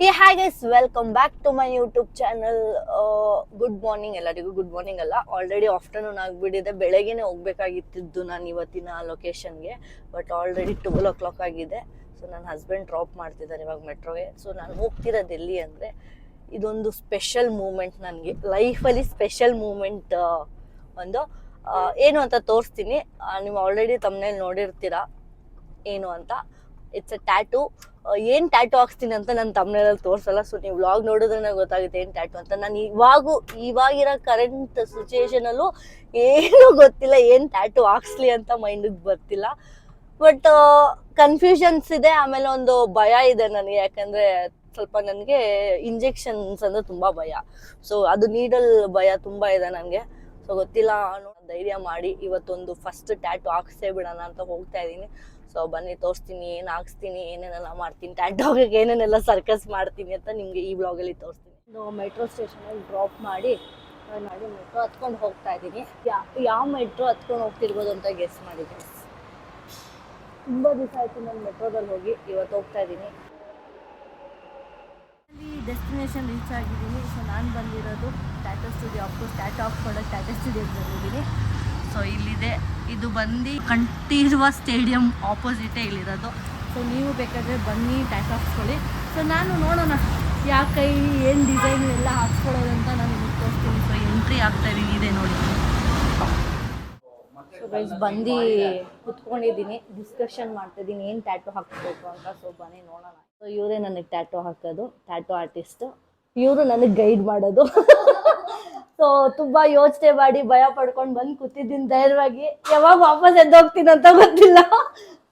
Hey hi guys, welcome back to my YouTube channel. Good morning ಎಲ್ಲರಿಗೂ. Good morning ಅಲ್ಲ, already afternoon ಆಗಿಬಿಟ್ಟಿದೆ. ಬೆಳಗ್ಗೆನೇ ಹೋಗ್ಬೇಕಾಗಿತ್ತಿದ್ದು ನಾನು ಇವತ್ತಿನ ಲೊಕೇಶನ್ಗೆ. ಬಟ್ ಆಲ್ರೆಡಿ 12 o'clock ಆಗಿದೆ. ಸೊ ನನ್ನ ಹಸ್ಬೆಂಡ್ ಡ್ರಾಪ್ ಮಾಡ್ತಿದ್ದಾರೆ ಇವಾಗ ಮೆಟ್ರೋಗೆ. ಸೊ ನಾನು ಹೋಗ್ತಿರೋದು ಎಲ್ಲಿ ಅಂದರೆ, ಇದೊಂದು ಸ್ಪೆಷಲ್ ಮೂಮೆಂಟ್ ನನಗೆ ಲೈಫಲ್ಲಿ. ಸ್ಪೆಷಲ್ ಮೂಮೆಂಟ್ ಒಂದು ಏನು ಅಂತ ತೋರಿಸ್ತೀನಿ. ನೀವು ಆಲ್ರೆಡಿ ತಮ್ಮನೇಲಿ ನೋಡಿರ್ತೀರಾ ಏನು ಅಂತ. It's a tattoo. ಏನು ಟ್ಯಾಟೂ ಹಾಕ್ಸ್ತೀನಿ ಅಂತ ನಾನು ತಮ್ಮನೇಲಿ ತೋರಿಸಲ್ಲ. ಸೊ ನೀವು ವ್ಲಾಗ್ ನೋಡಿದ್ರೆ ಗೊತ್ತಾಗುತ್ತೆ ಏನು ಟ್ಯಾಟೂ ಅಂತ. ನಾನು ಇವಾಗಿರೋ ಕರೆಂಟ್ ಸಿಚುಯೇಷನಲ್ಲೂ ಏನೂ ಗೊತ್ತಿಲ್ಲ, ಏನು ಟ್ಯಾಟೂ ಹಾಕ್ಸ್ಲಿ ಅಂತ ಮೈಂಡಿಗೆ ಬರ್ತಿಲ್ಲ. ಬಟ್ ಕನ್ಫ್ಯೂಷನ್ಸ್ ಇದೆ, ಆಮೇಲೆ ಒಂದು ಭಯ ಇದೆ ನನಗೆ. ಯಾಕಂದರೆ ಸ್ವಲ್ಪ ನನಗೆ ಇಂಜೆಕ್ಷನ್ಸ್ ಅಂದರೆ ತುಂಬ ಭಯ. ಸೊ ಅದು ನೀಡಲ್ ಭಯ ತುಂಬ ಇದೆ ನನಗೆ. ಸೊ ಗೊತ್ತಿಲ್ಲ, ಧೈರ್ಯ ಮಾಡಿ ಇವತ್ತೊಂದು ಫಸ್ಟ್ ಟ್ಯಾಟೂ ಹಾಕ್ಸೇ ಬಿಡೋಣ ಅಂತ ಹೋಗ್ತಾ ಇದ್ದೀನಿ. ಸೊ ಬನ್ನಿ ತೋರಿಸ್ತೀನಿ, ಏನು ಹಾಕ್ಸ್ತೀನಿ, ಏನೇನೆಲ್ಲ ಮಾಡ್ತೀನಿ, ಟ್ಯಾಟೂ ಹಾಕಕ್ಕೆ ಏನೇನೆಲ್ಲ ಸರ್ಕಸ್ ಮಾಡ್ತೀನಿ ಅಂತ ನಿಮಗೆ ಈ ಬ್ಲಾಗಲ್ಲಿ ತೋರಿಸ್ತೀನಿ. ಮೆಟ್ರೋ ಸ್ಟೇಷನಲ್ಲಿ ಡ್ರಾಪ್ ಮಾಡಿ ಮೆಟ್ರೋ ಹತ್ಕೊಂಡು ಹೋಗ್ತಾ ಇದ್ದೀನಿ. ಯಾವ ಮೆಟ್ರೋ ಹತ್ಕೊಂಡು ಹೋಗ್ತಿರ್ಬೋದು ಅಂತ ಗೆಸ್ ಮಾಡಿ ಗೈಸ್. ತುಂಬ ದಿವಸ ಆಯಿತು ನಾನು ಮೆಟ್ರೋದಲ್ಲಿ ಹೋಗಿ, ಇವತ್ತು ಹೋಗ್ತಾ ಇದ್ದೀನಿ. ಅಲ್ಲಿ ಡೆಸ್ಟಿನೇಷನ್ ರೀಚ್ ಆಗಿದ್ದೀನಿ. ಸೊ ನಾನು ಬಂದಿರೋದು ಟ್ಯಾಟೂ ಸ್ಟುಡಿಯೋ. ಅಫ್ಕೋರ್ಸ್ ಟ್ಯಾಟೂ ಹಾಕ್ಕೊಳ್ಳೋಕೆ ಟ್ಯಾಟೂ ಸ್ಟುಡಿಯೋಗೆ ಬಂದಿದ್ದೀನಿ. ಸೊ ಇಲ್ಲಿದೆ, ಇದು ಬಂದು ಕಂಠೀರವ ಸ್ಟೇಡಿಯಂ ಆಪೋಸಿಟೇ ಇಲ್ಲಿರೋದು. ಸೊ ನೀವು ಬೇಕಾದರೆ ಬನ್ನಿ ಟ್ಯಾಟೂ ಹಾಕ್ಸ್ಕೊಳ್ಳಿ. ಸೊ ನಾನು ನೋಡೋಣ ಯಾವ ಕೈ ಏನು ಡಿಸೈನ್ ಎಲ್ಲ ಹಾಕ್ಸ್ಕೊಳ್ಳೋದು ಅಂತ ನಾನು ನಿಮಗೆ ತೋರಿಸ್ತೀನಿ. ಸೊ ಎಂಟ್ರಿ ಆಗ್ತಾ ಇದ್ದೀನಿ, ಇದೆ ನೋಡಿ. ಸೊ ಗೈಸ್ ಬಂದು ಕುತ್ಕೊಂಡಿದ್ದೀನಿ, ಡಿಸ್ಕಷನ್ ಮಾಡ್ತಾಯಿದ್ದೀನಿ ಏನು ಟ್ಯಾಟೂ ಹಾಕ್ಸ್ಬೇಕು ಅಂತ. ಸೊ ಬನ್ನಿ ನೋಡೋಣ. ಸೊ ಇವರೇ ನನಗೆ ಟ್ಯಾಟೂ ಹಾಕೋದು, ಟ್ಯಾಟೂ ಆರ್ಟಿಸ್ಟು. ಇವರು ನನಗೆ ಗೈಡ್ ಮಾಡೋದು. ಸೊ ತುಂಬ ಯೋಚನೆ ಮಾಡಿ ಭಯ ಪಡ್ಕೊಂಡು ಬಂದು ಕೂತಿದ್ದೀನಿ ಧೈರ್ಯವಾಗಿ. ಯಾವಾಗ ವಾಪಸ್ ಎದ್ದೋಗ್ತೀನಿ ಅಂತ ಗೊತ್ತಿಲ್ಲ.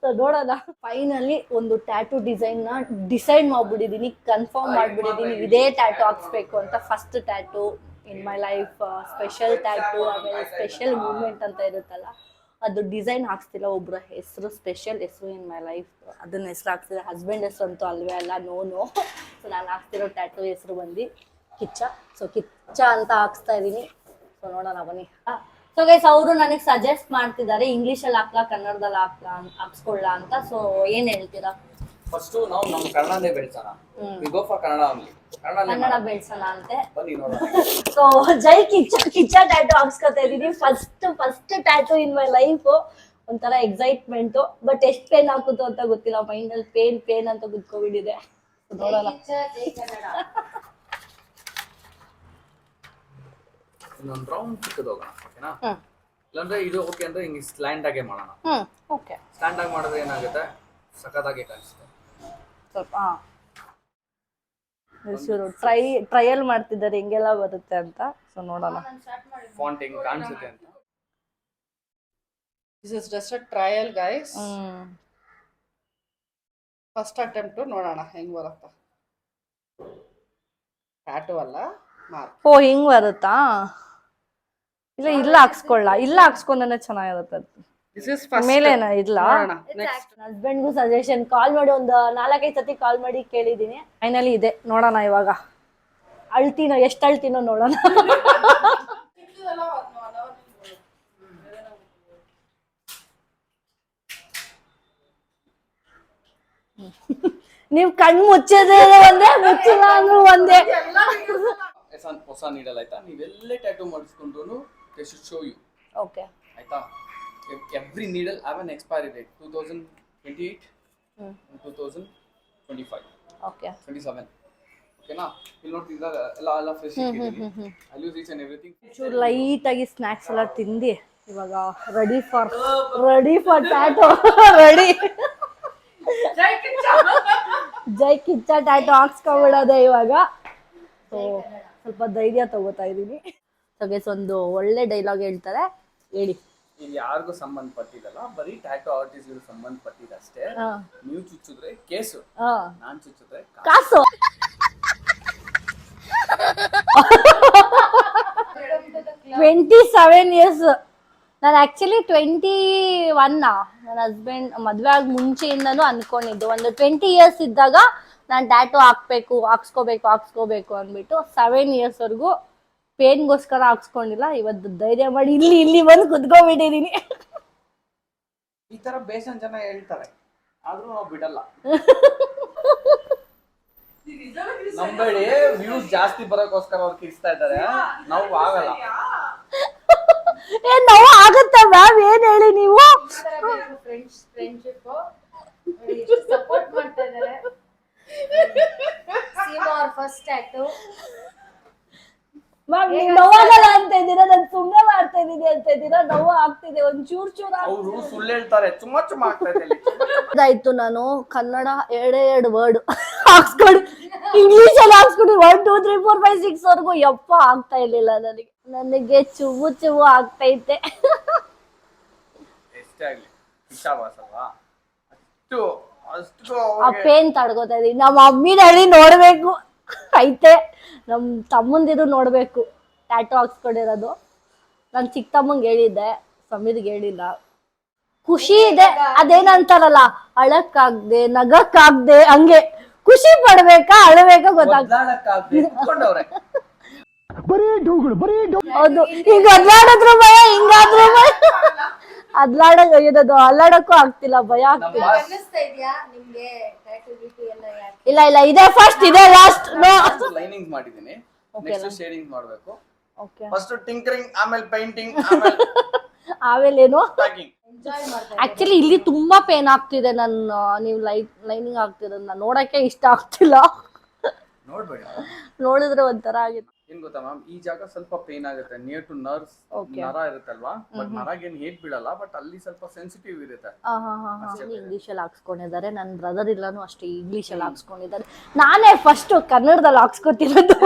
ಸೊ ನೋಡೋಣ. ಫೈನಲಿ ಒಂದು ಟ್ಯಾಟೂ ಡಿಸೈನ್ನ ಡಿಸೈಡ್ ಮಾಡಿಬಿಟ್ಟಿದ್ದೀನಿ, ಕನ್ಫರ್ಮ್ ಮಾಡಿಬಿಟ್ಟಿದ್ದೀನಿ. ಇದೇ ಟ್ಯಾಟೂ ಹಾಕ್ಸ್ಬೇಕು ಅಂತ. First tattoo in my life, special tattoo. ಆಮೇಲೆ ಸ್ಪೆಷಲ್ ಮೂಮೆಂಟ್ ಅಂತ ಇರುತ್ತಲ್ಲ, ಅದು ಡಿಸೈನ್ ಹಾಕ್ಸ್ತಿಲ್ಲ. ಒಬ್ಬರ ಹೆಸರು, ಸ್ಪೆಷಲ್ ಹೆಸರು ಇನ್ ಮೈ ಲೈಫ್, ಅದನ್ನ ಹೆಸರು ಹಾಕ್ತಿಲ್ಲ. ಹಸ್ಬೆಂಡ್ ಹೆಸರು ಅಂತೂ ಅಲ್ವೇ ಅಲ್ಲ, ನೋ. ಸೊ ನಾನು ಹಾಕ್ತಿರೋ ಟ್ಯಾಟೂ ಹೆಸರು ಬಂದು ಕಿಚ್ಚ. ಸೊ ಕಿಚ್ಚ ಅಂತ ಹಾಕ್ಸ್ತಾ ಇದ್ದೀನಿ. ಸೊ ನೋಡೋಣ ಬನ್ನಿ. ಸೊ ಗೈಸ್ ಅವರು ನನಗೆ ಸಜೆಸ್ಟ್ ಮಾಡ್ತಿದ್ದಾರೆ, ಇಂಗ್ಲೀಷಲ್ಲಿ ಹಾಕ್ಲಾ ಕನ್ನಡದಲ್ಲಿ ಹಾಕ್ಸ್ಕೊಳ್ಳ ಅಂತ. ಸೊ ಏನ್ ಹೇಳ್ತೀರಾ? ಫಸ್ಟ್ ನಾವು ನಮ್ಮ ಕನ್ನಡನೇ ಬೆಳ್ಸೋಣ. We go for Kannada only. Kannada ಬೆಳ್ಸೋಣ ಅಂತೆ. ಸೊ ಜೈ ಕಿಚ್ಚ ಟ್ಯಾಟೂ ಹಾಕ್ಸ್ಕೊತಾ ಇದೀನಿ. First tattoo in my life. ಒಂಥರ ಎಕ್ಸೈಟ್ಮೆಂಟು, ಬಟ್ ಎಷ್ಟು ಪೇನ್ ಹಾಕುತ್ತೋ ಅಂತ ಗೊತ್ತಿಲ್ಲ. ಮೈಂಡಲ್ಲಿ ಪೇನ್ ಅಂತ ಕುತ್ಕೊಬಿಟ್ಟಿದೆ. ನೋಡೋಣ. ಇನ್ನೊಂದು ರೌಂಡ್ ಚಿಕ್ಕದು ಹೋಗೋಣ, ಓಕೆನಾ? ಇಲ್ಲಾಂದ್ರೆ ಇದು ಓಕೆ ಅಂದ್ರೆ ಹಿಂಗೆ ಸ್ಲ್ಯಾಂಡ್ ಆಗೇ ಮಾಡೋಣ. ಓಕೆ. ಸ್ಲ್ಯಾಂಡ್ ಆಗಿ ಮಾಡಿದ್ರೆ ಏನಾಗುತ್ತೆ, ಸಖತ್ತಾಗಿ ಕಾಣಿಸುತ್ತೆ ಸ್ವಲ್ಪ. ಟ್ರಯಲ್ ಮಾಡ್ತಿದ್ದಾರೆ ಹಿಂಗೆಲ್ಲ ಬರುತ್ತೆ ಅಂತ. ಸೊ ನೋಡೋಣ ಫಾಂಟ್ ಹೆಂಗ್ ಕಾಣಿಸುತ್ತೆ ಅಂತ. This is just a trial, guys. First attempt ನೋಡೋಣ ಹೆಂಗ್ ಬರುತ್ತಾ. ಟ್ಯಾಟೂ ಅಲ್ಲ, ಮಾರ್ಕ್. ಓ ಹಿಂಗ್ ಬರುತ್ತಾ? ಇಲ್ಲ ಹಾಕ್ಸ್ಕೊಂಡೇ ಚೆನ್ನಾಗಿರುತ್ತೆ. This is first. ಮೇಲೇನ ಇಲ್ಲ. Next. ಹಸ್ಬೆಂಡ್ಗೂ ಸಜೆಷನ್ ಕಾಲ್ ಮಾಡಿ ಒಂದು 4-5 ಸತಿ ಕಾಲ್ ಮಾಡಿ ಕೇಳಿದ್ದೀನಿ. ಫೈನಲಿ ಇದೆ, ನೋಡೋಣ ಇವಾಗ. ಎಷ್ಟು ಅಳ್ತೀನೋ ನೋಡೋಣ. ನೀವ್ ಕಣ್ಣು ಮುಚ್ಚೋದೇ ಒಂದೇ, ಮುಚ್ಚಿಲ್ಲ ಅಂದ್ರೂ ಒಂದೇ. ಹೊಸ ನೀಡಲ್ ಆಯ್ತಾ, ನೀವೆಲ್ಲೇ ಟ್ಯಾಟೂ ಮಾಡಿಸ್ಕೊಂಡ್ರು they should show you. Okay ಆಯ್ತಾ? Every needle have an expiry date. 2028 and 2025. Okay 27. ಓಕೆನಾ? ಇಲ್ಲಿ ನೋಡ್ತಿದ್ದಾಗ ಎಲ್ಲ ಫ್ರೆಶ್ ಇಟ್ಟಿದ್ದೀನಿ. I use each and everything. ಚೂರು ಲೈಟ್ ಆಗಿ ಸ್ನಾಕ್ಸ್ ಎಲ್ಲ ತಿಂದು ಇವಾಗ ready for tattoo. Ready. Jai Kiccha tattoo ಹಾಕ್ಸ್ಕೊಬಿಡೋದೆ ಇವಾಗ. ಸೊ ಸ್ವಲ್ಪ ಧೈರ್ಯ ತಗೋತಾ ಇದ್ದೀನಿ. ಒಂದು ಒಳ್ಳೆ ಡೈಲಾಗ್ ಹೇಳ್ತಾರೆ, ಹೇಳಿ. ಇಲ್ಲಿ ಯಾರಿಗೂ ಸಂಬಂಧಪಟ್ಟಿದ್ದಲ್ಲ, ಬರೀ ಟ್ಯಾಟೂ ಆರ್ಟಿಸ್ಟ್ಗಳು ಸಂಬಂಧಪಟ್ಟಿದೆ ಅಷ್ಟೇ. ನೀವು ಚುಚ್ಚಿದ್ರೆ ಕೇಸು, ನಾನ್ ಚುಚ್ಚಿದ್ರೆ ಕಾಸು. 27 years. ನಾನು ಆ್ಯಕ್ಚುಲಿ 21. ನನ್ನ ಹಸ್ಬೆಂಡ್ ಮದುವೆ ಆಗಿ ಮುಂಚೆಯಿಂದನೂ ಅಂದ್ಕೊಂಡಿದ್ದು, ಒಂದು 20 years ಇದ್ದಾಗ ನಾನು ಟ್ಯಾಟೂ ಹಾಕ್ಸ್ಕೋಬೇಕು ಅಂದ್ಬಿಟ್ಟು 7 yearsವರೆಗೂ ಪೇನ್ಗೋಸ್ಕರ ಹಾಕ್ಸ್ಕೊಂಡಿಲ್ಲ. ಇವತ್ತು ಧೈರ್ಯ ಮಾಡಿ ಇಲ್ಲಿ ಬಂದು ಕುತ್ಕೊಂಡ್ಬಿಟ್ಟಿದ್ದೀನಿ. ಈ ತರ ಬೇಸನ್ ಜನ ಹೇಳ್ತಾರೆ, ಆದ್ರೂ ನಾವು ಬಿಡಲ್ಲ. ನಂಬೇಡಿ, ವ್ಯೂಸ್ ಜಾಸ್ತಿ ಬರೋಕ್ಕೋಸ್ಕರ ಅವ್ರು ಕಿಸ್ತಾ ಇದ್ದಾರೆ, ನಾವು ಆಗಲ್ಲ. ಏನ್ ನೋವು ಆಗುತ್ತೆ ಮ್ಯಾಮ್, ಏನ್ ಹೇಳಿ ನೀವು? ಫ್ರೆಂಡ್ಶಿಪ್ ಸಪೋರ್ಟ್ ಮಾಡ್ತಾ ಇದ್ದಾರೆ. ಸೀಮಾ ಅವ್ರ ಫಸ್ಟ್ ಟ್ಯಾಟೂ. ಮ್ಯಾಮ್ ನೀವು ನೋವಾಗಲ್ಲ ಅಂತ ಇದ್ದೀರಾ, ನಾನು ಸುಮ್ಮನೆ ಮಾಡ್ತಾ ಇದ್ದೀನಿ ಅಂತ ಇದ್ದೀರಾ, ನೋವು ಆಗ್ತಿದೆ ಒಂದ್ ಚೂರ್ ಅವರು ಸುಳ್ಳು ಹೇಳ್ತಾರೆ, ಚುಮ್ಮ ಆಗ್ತಾ ಇದೆ. ಆಯ್ತು. ನಾನು ಕನ್ನಡ ಎರಡು ವರ್ಡ್ ಹಾಕ್ಸ್ಕೊಂಡು ಇಂಗ್ಲಿಷ್ ಅಲ್ಲಿ ಹಾಕ್ಸ್ಕೊಂಡು 1 2 3 4 5 6 ವರ್ಗು ಯಪ್ಪ ಆಗ್ತಾ ಇರ್ಲಿಲ್ಲ ನನಗೆ ಚುವು ಆಗ್ತೈತೆ. ಎಷ್ಟೇ ಆಗ್ಲಿ ಇಚ್ಛಾವಾಸ ಅಲ್ವಾ, ಅಷ್ಟು ಆ ಪೇನ್ ತಡ್ಕೋತಾ ಇದೀನಿ. ನಮ್ಮ ಮಮ್ಮಿನ ಹೇಳಿ ನೋಡ್ಬೇಕು ಐತೆ, ನಮ್ ತಮ್ಮಂದಿರು ನೋಡ್ಬೇಕು ಟ್ಯಾಟೋ ಹಾಕ್ಸ್ಕೊಂಡಿರೋದು. ನಾನು ಚಿಕ್ಕ ತಮ್ಮಂಗೆ ಹೇಳಿದ್ದೆ, ಸಮೀರ್ಗೆ ಹೇಳಿಲ್ಲ. ಖುಷಿ ಇದೆ, ಅದೇನಂತಾರಲ್ಲ ಅಳಕ್ಕಾಗ್ದೆ ನಗಕ್ಕಾಗ್ದೆ, ಹಂಗೆ ಖುಷಿ ಪಡ್ಬೇಕಾ ಅಳಬೇಕಾ ಗೊತ್ತಾಗ್ತದೆ. ಹೌದು, ಈಗ ಅದ್ಲಾಡದ್ರು ಭಯ, ಹಿಂಗಾದ್ರು ಭಯ, ಅಲ್ಲಾಡಕ್ಕೂ ಆಗ್ತಿಲ್ಲ, ಭಯ ಆಗ್ತಿಲ್ಲ. ಅನ್ನಿಸ್ತಾ ಇದೆಯಾ ನಿಮ್ಗೆ ಟ್ಯಾಟೂ ಗೀಟೂ ಎಲ್ಲ ಯಾಕೆ? ಇಲ್ಲ ಇದೇ ಫಸ್ಟ್, ಇದೇ ಲಾಸ್ಟ್. ಲೈನಿಂಗ್ ಮಾಡಿದೀನಿ, ನೆಕ್ಸ್ಟ್ ಶೇಡಿಂಗ್ ಮಾಡ್ಬೇಕು. ಓಕೆ, ಫಸ್ಟ್ ಟಿಂಕರಿಂಗ್, ಆಮೇಲೆ ಪೇಂಟಿಂಗ್, ಆಮೇಲೆ ಏನು ಪ್ಯಾಕಿಂಗ್. ಎಂಜಾಯ್ ಮಾಡ್ತಾ ಆಕ್ಚುಲಿ ಇಲ್ಲಿ ತುಂಬಾ ಪೇನ್ ಆಗ್ತಿದೆ. ನೀವು ಲೈನಿಂಗ್ ಆಗ್ತಿರೋದು ನಾನು ನೋಡಕ್ಕೆ ಇಷ್ಟ ಆಗ್ತಿಲ್ಲ. ನೋಡ್ಬೇಡಿ, ನೋಡಿದ್ರೆ ಒಂಥರ ಆಗಿತ್ತು. ಏನ್ ಗೊತ್ತಾ ಮ್ಯಾಮ್, ಈ ಜಾಗ ಸ್ವಲ್ಪ ಪೇನ್ ಆಗುತ್ತೆ, ನಿಯರ್ ಟು ನರ್ವ್ಸ್, ನರ ಇರುತ್ತಲ್ವಾ, ಬಟ್ ನರಾಗೇನ್ ಹೇಟ್ ಬೀಳಲ್ಲ, ಬಟ್ ಅಲ್ಲಿ ಸ್ವಲ್ಪ ಸೆನ್ಸಿಟಿವ್ ಇರುತ್ತೆ. ಇಂಗ್ಲಿಷ್ ಅಲ್ಲಿ ಹಾಕ್ಸ್ಕೊಂಡಿದ್ದಾರೆ. ನನ್ನ ಬ್ರದರ್ ಇಲ್ಲಾನು ಅಷ್ಟೇ ಇಂಗ್ಲಿಷ್ ಅಲ್ಲಿ ಹಾಕ್ಸ್ಕೊಂಡಿದ್ದಾರೆ. ನಾನೇ ಫಸ್ಟ್ ಕನ್ನಡದಲ್ಲಿ ಹಾಕ್ಸ್ಕೊತಿರೋದು.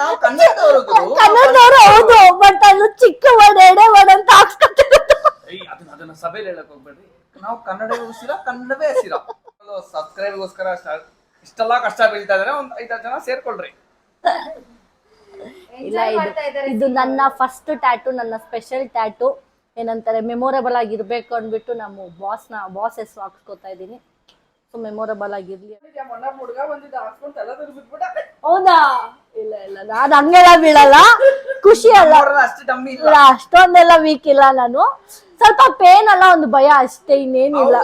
ನಾವು ಕನ್ನಡದವರು ಹೌದು, ಬಟ್ ಅದು ಚಿಕ್ಕ ವರ್ಡ್ ಎಡೆ ವರ್ಡ್ ಅಂತ ಹಾಕ್ಸ್ಕೊತಿರೋದು. ಅದನ್ನ ಸಭೆಯಲ್ಲಿ ಹೇಳಕ್ ಹೋಗ್ಬೇಡ್ರಿ, ನಾವು ಕನ್ನಡವೇ ಉಸಿರಾ, ಕನ್ನಡವೇ ಹಸಿರಾ. ಸಬ್ಸ್ಕ್ರೈಬ್ಗೋಸ್ಕರ ಇಷ್ಟೆಲ್ಲ ಕಷ್ಟ ಬೀಳ್ತಾ ಇದಾರೆ, ಒಂದ್ 5 ಜನ ಸೇರ್ಕೊಳ್ರಿ. ಇಲ್ಲ, ಇದು ನನ್ನ ಫಸ್ಟ್ ಟ್ಯಾಟೂ, ನನ್ನ ಸ್ಪೆಷಲ್ ಟ್ಯಾಟೂ. ಏನಂತಾರೆ, ಮೆಮೊರೇಬಲ್ ಆಗಿರ್ಬೇಕು ಅಂದ್ಬಿಟ್ಟು ನಮ್ಮ ಬಾಸ್ ಹೆಸರು ಹಾಕ್ಸ್ಕೊತಾ ಇದ್ದೀನಿ. ಸೊ ಮೆಮೊರೇಬಲ್ ಆಗಿರ್ಲಿ. ಹೌದಾ? ಇಲ್ಲ ನಾನು ಹಂಗೆಲ್ಲ ಬೀಳಲ್ಲ, ಖುಷಿ ಅಲ್ಲ, ಅಷ್ಟೊಂದೆಲ್ಲ ವೀಕ್ ಇಲ್ಲ ನಾನು. ಸ್ವಲ್ಪ ಪೇನ್ ಅಲ್ಲ, ಒಂದು ಭಯ ಅಷ್ಟೇ, ಇನ್ನೇನಿಲ್ಲ.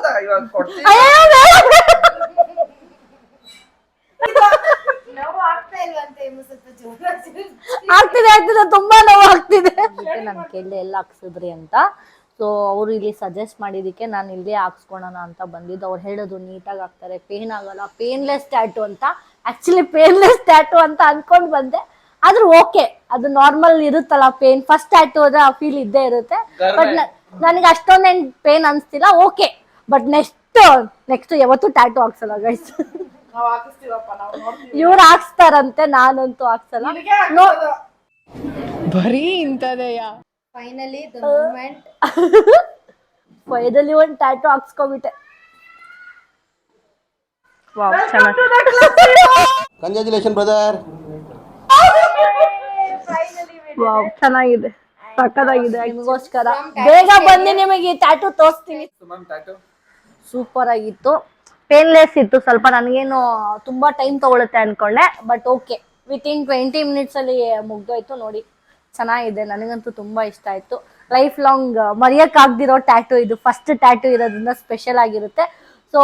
ನೋವು ಆಗ್ತಾ ಇಲ್ವಂತೆ, ಸ್ವಲ್ಪ ಜೋರಾಗಿ ಆಗ್ತಿದೆ, ತುಂಬಾ ನೋವು ಆಗ್ತಿದೆ. ನನ್ ಕೇಳಿ ಎಲ್ಲ ಹಾಕ್ಸಿದ್ರಿ ಅಂತ, ಸೊ ಅವ್ರು ಇಲ್ಲಿ ಸಜೆಸ್ಟ್ ಮಾಡಿದಕ್ಕೆ ನಾನು ಇಲ್ಲೇ ಹಾಕ್ಸ್ಕೊಳೋಣ ಅಂತ ಬಂದಿದ್ದು. ಅವ್ರು ಹೇಳೋದು ನೀಟಾಗಿ ಹಾಕ್ತಾರೆ, ಪೇನ್ ಆಗಲ್ಲ, ಪೇನ್ಲೆಸ್ ಟ್ಯಾಟೂ ಅಂತ. ಆಕ್ಚುಲಿ ಪೇನ್ಲೆಸ್ ಟ್ಯಾಟೂ ಅಂತ ಅನ್ಕೊಂಡ್ ಬಂದೆ, ಆದ್ರೂ ಓಕೆ, ಅದು ನಾರ್ಮಲ್ ಇರುತ್ತಲ್ಲ ಪೇನ್. ಫಸ್ಟ್ ಟ್ಯಾಟೂ ಆದ್ರೆ ಆ ಫೀಲ್ ಇದ್ದೇ ಇರುತ್ತೆ, ಬಟ್ ನನಗೆ ಅಷ್ಟೊಂದೇನ್ ಪೇನ್ ಅನ್ಸ್ತಿಲ್ಲ, ಓಕೆ. ಬಟ್ ನೆಕ್ಸ್ಟ್ ಯಾವತ್ತೂ ಟ್ಯಾಟೂ ಹಾಕ್ಸಲ್ಲ ಗೈಸ್. ಇವ್ರು ಹಾಕ್ಸ್ತಾರಂತೆ, ನಾನಂತೂ ಹಾಕ್ಸಲ್ಲ. ಬರೀ ಇಂತದೆಯಾ? Finally the moment. ಫೈನಲಿ ಒಂದು ಟ್ಯಾಟೂ ಹಾಕ್ಸ್ಕೊಬಿಟ್ಟೆ. Congratulation brother. ವಾವ್, ಚೆನ್ನಾಗಿದೆ, ಸಕ್ಕತ್ತಾಗಿದೆ. ನಿಮಗೋಸ್ಕರ ಬೇಗ ಬಂದು ನಿಮಗೆ ಟ್ಯಾಟೂ ತೋರಿಸ್ತೀನಿ. ಸೂಪರ್ ಆಗಿತ್ತು, ಪೇನ್ಲೆಸ್ ಇತ್ತು. ಸ್ವಲ್ಪ ನನಗೇನು ತುಂಬಾ ಟೈಮ್ ತಗೊಳುತ್ತೆ ಅನ್ಕೊಂಡೆ, ಬಟ್ ಓಕೆ, ವಿತಿನ್ 20 minutes ಅಲ್ಲಿ ಮುಗ್ದೋಯ್ತು. ನೋಡಿ, ಚೆನ್ನಾಗಿದೆ, ನನಗಂತೂ ತುಂಬಾ ಇಷ್ಟ ಆಯ್ತು. ಲೈಫ್ ಲಾಂಗ್ ಮರೆಯಕ್ಕಾಗ್ದಿರೋ ಟ್ಯಾಟೂ ಇದು, ಫಸ್ಟ್ ಟ್ಯಾಟೂ ಇರೋದ್ರಿಂದ ಸ್ಪೆಷಲ್ ಆಗಿರುತ್ತೆ. ಸೊ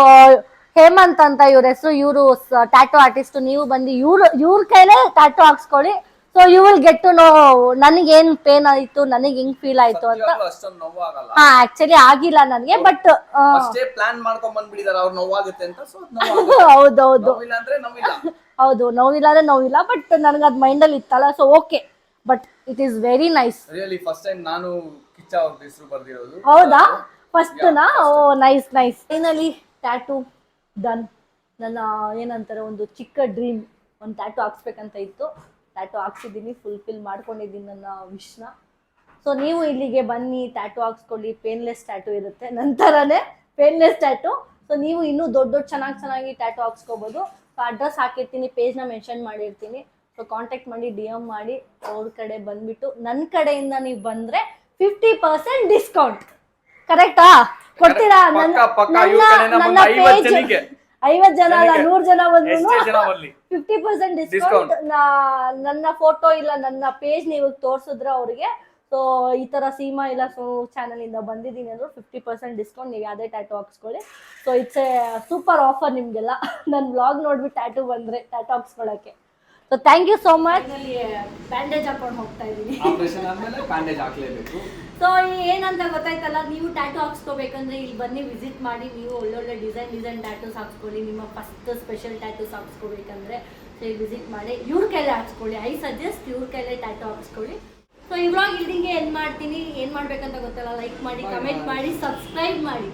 ಹೇಮಂತ್ ಅಂತ ಇವ್ರ ಹೆಸರು, ಇವರು ಟ್ಯಾಟೂ ಆರ್ಟಿಸ್ಟ್. ನೀವು ಬಂದು ಇವ್ರ ಕೈಲೇ ಟ್ಯಾಟೂ ಹಾಕ್ಸ್ಕೊಳ್ಳಿ. So you will get to know ನನಗೆ ಏನ್ ಪೇನ್ ಆಯ್ತು, ನನಗೆ ಹೆಂಗ್ ಫೀಲ್ ಆಯ್ತು ಅಂತ. ಹಾ, ಆಕ್ಚುಲಿ ಆಗಿಲ್ಲ ನನಗೆ, ಬಟ್ ಪ್ಲಾನ್ ಮಾಡ್ಕೊಂಡ್ ಬಂದ್ಬಿಟ್ಟಿದಾರೆ ಅವ್ರು ನೋವಾಗುತ್ತೆ ಅಂತ. ಹೌದೌದು, ಹೌದು, ನೋವಿಲ್ಲ ಅಂದ್ರೆ ನೋವಿಲ್ಲ, ಬಟ್ ನನಗೆ ಅದ್ ಮೈಂಡ್ ಅಲ್ಲಿ ಇತ್ತಲ್ಲ, so okay. But it is very nice. Really first time ನಾನು ಕಿಚ್ಚ ಅವ್ರ ಹೆಸರು ಬರ್ದಿರೋದು. ಹೌದಾ? ಫಸ್ಟ್ ನಾ? ಓ, ನೈಸ್. Finally tattoo done. ನನ್ನ ಏನಂತಾರೆ, ಒಂದು ಚಿಕ್ಕ ಡ್ರೀಮ್, ಒಂದು ಟ್ಯಾಟೂ ಹಾಕ್ಸ್ಬೇಕಂತ ಇತ್ತು. ಟ್ಯಾಟೂ ಹಾಕ್ಸಿದ್ದೀನಿ, ಫುಲ್ಫಿಲ್ ಮಾಡ್ಕೊಂಡಿದ್ದೀನಿ ನನ್ನ ವಿಶ್ನ. ಸೊ ನೀವು ಇಲ್ಲಿಗೆ ಬನ್ನಿ, ಟ್ಯಾಟೂ ಹಾಕ್ಸ್ಕೊಳ್ಳಿ. ಪೇನ್ಲೆಸ್ ಟ್ಯಾಟೂ ಇರುತ್ತೆ, ನಂತರನೇ ಪೇನ್ಲೆಸ್ ಟ್ಯಾಟೂ. ಸೊ ನೀವು ಇನ್ನೂ ದೊಡ್ಡ ಚೆನ್ನಾಗಿ ಟ್ಯಾಟೂ ಹಾಕ್ಸ್ಕೋಬೋದು. ಸೊ ಅಡ್ರೆಸ್ ಹಾಕಿರ್ತೀನಿ, ಪೇಜ್ನ ಮೆನ್ಷನ್ ಮಾಡಿರ್ತೀನಿ. ಸೊ ಕಾಂಟ್ಯಾಕ್ಟ್ ಮಾಡಿ, DM ಮಾಡಿ, ಅವ್ರ ಕಡೆ ಬಂದ್ಬಿಟ್ಟು ನನ್ನ ಕಡೆಯಿಂದ ನೀವು ಬಂದರೆ 50% ಡಿಸ್ಕೌಂಟ್. ಕರೆಕ್ಟಾ? ಕೊಡ್ತೀರಾ? ನನ್ನ ಪೇಜ್ 50 ಜನ ಅಲ್ಲ, 100 ಜನ ಬಂದ್ರು 50% ಡಿಸ್ಕೌಂಟ್. ನನ್ನ ಫೋಟೋ ಇಲ್ಲ ನನ್ನ ಪೇಜ್ ನೀವು ತೋರಿಸಿದ್ರೆ ಅವ್ರಿಗೆ ಸೊ ಈ ಥರ ಸೀಮಾ ಇಲ್ಲ ಸೊ ಚಾನಲಿಂದ ಬಂದಿದ್ದೀನಿ ಅಂದ್ರೆ 50% ಡಿಸ್ಕೌಂಟ್ ನೀವು ಯಾವುದೇ ಟ್ಯಾಟು ಹಾಕ್ಸ್ಕೊಳ್ಳಿ. So it's a super offer ನಿಮಗೆಲ್ಲ. ನನ್ನ ವ್ಲಾಗ್ ನೋಡ್ಬಿಟ್ಟು ಟ್ಯಾಟು ಬಂದರೆ ಟ್ಯಾಟು ಹಾಕ್ಸ್ಕೊಳ್ಳೋಕ್ಕೆ. So thank you so much. Bandage ಹಾಕೊಂಡು ಹೋಗ್ತಾ ಇದ್ದೀನಿ. ಆಪರೇಷನ್ ಆದ್ಮೇಲೆ ಬ್ಯಾಂಡೇಜ್ ಹಾಕ್ಲೇಬೇಕು. ಸೊ ಏನಂತ ಗೊತ್ತಾಯ್ತಲ್ಲ, ನೀವು ಟ್ಯಾಟು ಹಾಕ್ಸ್ಕೋಬೇಕಂದ್ರೆ ಇಲ್ಲಿ ಬನ್ನಿ ವಿಸಿಟ್ ಮಾಡಿ. ನೀವು ಒಳ್ಳೊಳ್ಳೆ ಡಿಸೈನ್ ಟ್ಯಾಟೂಸ್ ಹಾಕ್ಸ್ಕೊಳ್ಳಿ. ನಿಮ್ಮ ಫಸ್ಟ್ ಸ್ಪೆಷಲ್ ಟ್ಯಾಟೂಸ್ ಹಾಕ್ಸ್ಕೋಬೇಕಂದ್ರೆ ಸೊ ಇಲ್ಲಿ ವಿಸಿಟ್ ಮಾಡಿ. ಇವ್ರ ಕೈಲೇ ಹಾಕ್ಸ್ಕೊಳ್ಳಿ. ಐ ಸಜೆಸ್ಟ್ ಇವ್ರ ಕೈಲೇ ಟ್ಯಾಟು ಹಾಕ್ಸ್ಕೊಳ್ಳಿ. ಸೊ ಈ ವ್ಲಾಗ್ ಇಲ್ಲಿಗೆ ಎಂಡ್ ಮಾಡ್ತೀನಿ. ಏನು ಮಾಡ್ಬೇಕಂತ ಗೊತ್ತಲ್ಲ, ಲೈಕ್ ಮಾಡಿ, ಕಮೆಂಟ್ ಮಾಡಿ, ಸಬ್ಸ್ಕ್ರೈಬ್ ಮಾಡಿ.